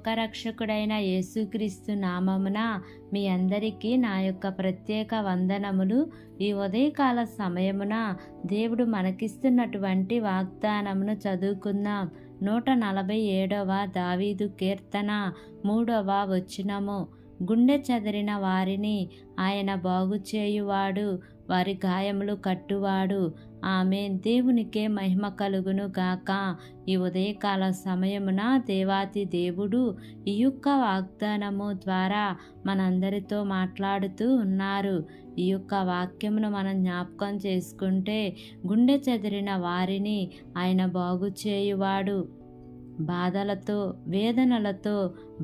లోకరక్షకుడైన యేసుక్రీస్తు నామమున మీ అందరికీ నా యొక్క ప్రత్యేక వందనములు. ఈ ఉదయకాల సమయమున దేవుడు మనకిస్తున్నటువంటి వాగ్దానమును చదువుకుందాం. 147వ దావీదు కీర్తన 3వ వచనము. గుండె చెదరిన వారిని ఆయన బాగుచేయువాడు, వారి గాయములు కట్టువాడు. ఆమేన్. దేవునికే మహిమ కలుగును గాక. ఈ ఉదయకాల సమయమున దేవాతి దేవుడు ఈ యొక్క వాగ్దానము ద్వారా మనందరితో మాట్లాడుతూ ఉన్నారు. ఈ యొక్క వాక్యమును మనం జ్ఞాపకం చేసుకుంటే, గుండె చెదిరిన వారిని ఆయన బాగు చేయువాడు. బాధలతో, వేదనలతో,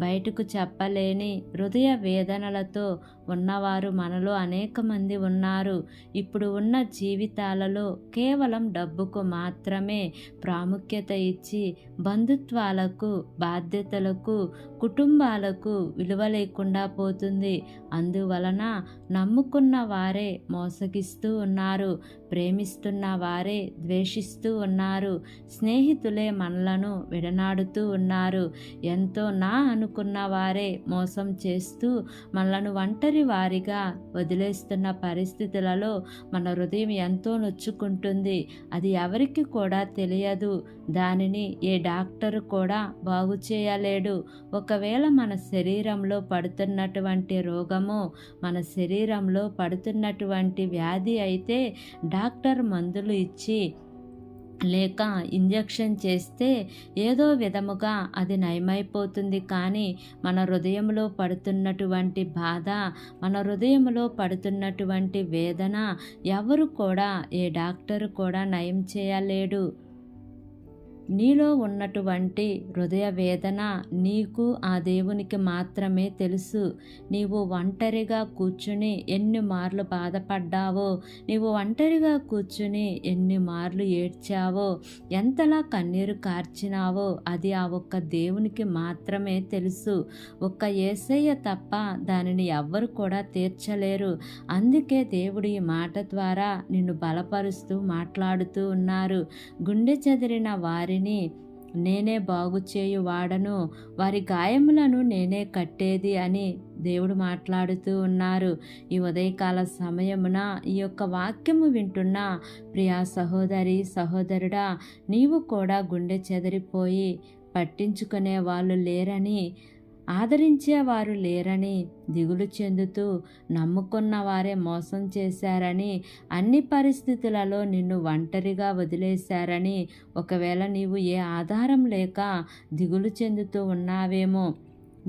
బయటకు చెప్పలేని హృదయ వేదనలతో ఉన్నవారు మనలో అనేక మంది ఉన్నారు. ఇప్పుడు ఉన్న జీవితాలలో కేవలం డబ్బుకు మాత్రమే ప్రాముఖ్యత ఇచ్చి బంధుత్వాలకు, బాధ్యతలకు, కుటుంబాలకు విలువ లేకుండా పోతుంది. అందువలన నమ్ముకున్న వారే మోసగిస్తూ ఉన్నారు, ప్రేమిస్తున్న వారే ద్వేషిస్తూ ఉన్నారు, స్నేహితులే మనలను విడనాడుతూ ఉన్నారు. ఎంతో నా అనుకున్న వారే మోసం చేస్తూ మనలను ఒంటరి వారిగా వదిలేస్తున్న పరిస్థితులలో మన హృదయం ఎంతో నొచ్చుకుంటుంది. అది ఎవరికి కూడా తెలియదు. దానిని ఏ డాక్టరు కూడా బాగు చేయలేడు. ఒకవేళ మన శరీరంలో పడుతున్నటువంటి రోగము, మన శరీరంలో పడుతున్నటువంటి వ్యాధి అయితే డాక్టర్ మందులు ఇచ్చి లేక ఇంజెక్షన్ చేస్తే ఏదో విధముగా అది నయమైపోతుంది. కానీ మన హృదయంలో పడుతున్నటువంటి బాధ, మన హృదయంలో పడుతున్నటువంటి వేదన ఎవరు కూడా, ఏ డాక్టరు కూడా నయం చేయలేడు. నీలో ఉన్నటువంటి హృదయ వేదన నీకు, ఆ దేవునికి మాత్రమే తెలుసు. నీవు ఒంటరిగా కూర్చుని ఎన్ని మార్లు బాధపడ్డావో, నీవు ఒంటరిగా కూర్చుని ఎన్ని మార్లు ఏడ్చావో, ఎంతలా కన్నీరు కార్చినావో అది ఆ ఒక్క దేవునికి మాత్రమే తెలుసు. ఒక్క యేసయ్య తప్ప దానిని ఎవ్వరు కూడా తీర్చలేరు. అందుకే దేవుడు ఈ మాట ద్వారా నిన్ను బలపరుస్తూ మాట్లాడుతూ ఉన్నారు. గుండె చెదిరిన వారిని నేనే బాగు చేయువాడను, వారి గాయములను నేనే కట్టేది అని దేవుడు మాట్లాడుతూ ఉన్నారు. ఈ ఉదయకాల సమయమున ఈ యొక్క వాక్యము వింటున్న ప్రియా సహోదరి, సహోదరుడా, నీవు కూడా గుండె చెదిరిపోయి పట్టించుకునే వాళ్ళు లేరని, ఆదరించేవారు లేరని దిగులు చెందుతూ, నమ్ముకున్న వారే మోసం చేశారని, అన్ని పరిస్థితులలో నిన్ను ఒంటరిగా వదిలేశారని, ఒకవేళ నీవు ఏ ఆధారం లేక దిగులు చెందుతూ ఉన్నావేమో,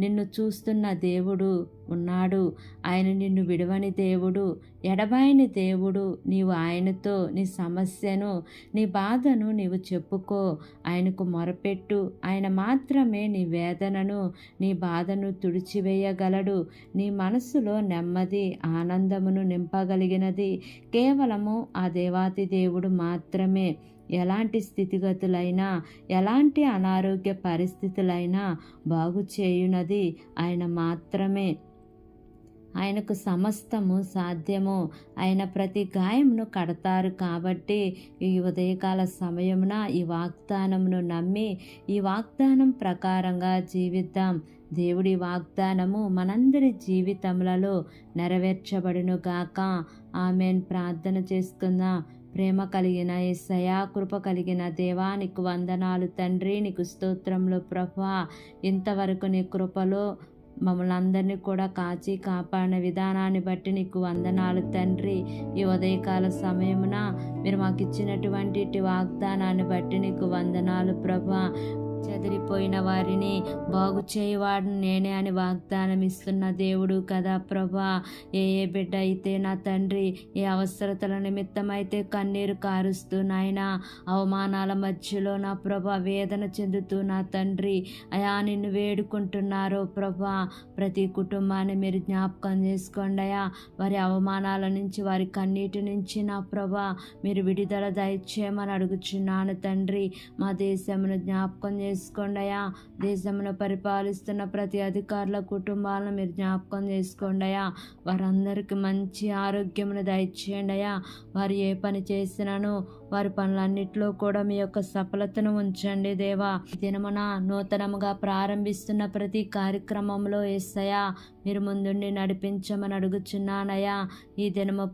నిన్ను చూస్తున్న దేవుడు ఉన్నాడు. ఆయన నిన్ను విడవని దేవుడు, ఎడబాయని దేవుడు. నీవు ఆయనతో నీ సమస్యను, నీ బాధను నీవు చెప్పుకో, ఆయనకు మొరపెట్టు. ఆయన మాత్రమే నీ వేదనను, నీ బాధను తుడిచివేయగలడు. నీ మనస్సులో నెమ్మది, ఆనందమును నింపగలిగినది కేవలము ఆ దేవాతి దేవుడు మాత్రమే. ఎలాంటి స్థితిగతులైనా, ఎలాంటి అనారోగ్య పరిస్థితులైనా బాగు చేయునది ఆయన మాత్రమే. ఆయనకు సమస్తము సాధ్యము. ఆయన ప్రతి గాయమును కడతారు. కాబట్టి ఈ ఉదయకాల సమయమున ఈ వాగ్దానమును నమ్మి, ఈ వాగ్దానం ప్రకారంగా జీవిద్దాం. దేవుడి వాగ్దానము మనందరి జీవితములలో నెరవేర్చబడును గాక. ఆమేన్. ప్రార్థన చేసుకుందాం. ప్రేమ కలిగిన యేసయ్యా, కృప కలిగిన దేవా, నీకు వందనాలు తండ్రి. నీకు స్తోత్రములు ప్రభువా. ఇంతవరకు నీ కృపలో మమ్మల్ని అందరినీ కూడా కాచి కాపాడిన విధానాన్ని బట్టి నీకు వందనాలు తండ్రి. ఈ ఉదయకాల సమయమున మీరు మాకు ఇచ్చినటువంటి వాగ్దానాన్ని బట్టి నీకు వందనాలు ప్రభువా. చెదిరిపోయిన వారిని బాగు చేయవాడు నేనే అని వాగ్దానం ఇస్తున్న దేవుడు కదా ప్రభా. ఏ బిడ్డ అయితే నా తండ్రి ఏ అవసరతల నిమిత్తం అయితే కన్నీరు కారుస్తూ నాయన అవమానాల మధ్యలో నా ప్రభా వేదన చెందుతూ నా తండ్రి అయా నిన్ను వేడుకుంటున్నారో ప్రభా, ప్రతి కుటుంబాన్ని మీరు జ్ఞాపకం చేసుకోండి అయా. వారి అవమానాల నుంచి, వారి కన్నీటి నుంచి నా ప్రభా మీరు విడుదల దయచేయమని అడుగుచున్నాను తండ్రి. మా దేశమును జ్ఞాపకం చేసుకోండి అయ్యా. దేశంలో పరిపాలిస్తున్న ప్రతి అధికారుల కుటుంబాలను మీరు జ్ఞాపకం చేసుకోండి అయ్యా. వారందరికీ మంచి ఆరోగ్యమును దయచేయండి అయ్యా. వారు ఏ పని చేసినానో వారి పనులన్నిటిలో కూడా మీ యొక్క సఫలతను ఉంచండి దేవా. ఈ దినమున నూతనముగా ప్రారంభిస్తున్న ప్రతి కార్యక్రమంలో యేసయ్యా మీరు ముందుండి నడిపించమని అడుగుచున్నానయ్యా. ఈ దినము